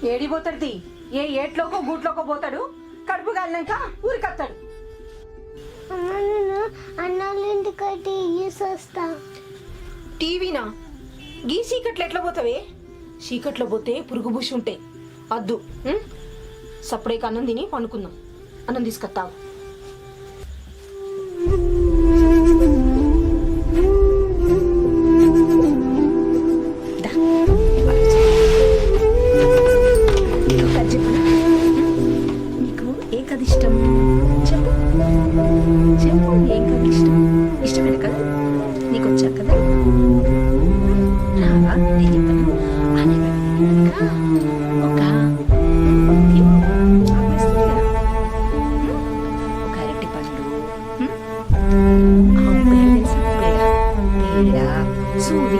ఏడిపోతాడు తీ. ఏ ఏట్లోకో గూట్లోకో పోతాడు. కడుపు కాలినాక ఊరికొస్తాడు. నేను అన్నాళ్ళ ఇంటికైతే వస్తా. టీవీనా? గీ చీకట్లు ఎట్లా పోతావే? చీకట్లో పోతే పురుగు బూసి ఉంటాయి. అద్దు. సప్పుడే అన్నం తిని పండుకుందాం. అన్నం తీసుకొస్తావు.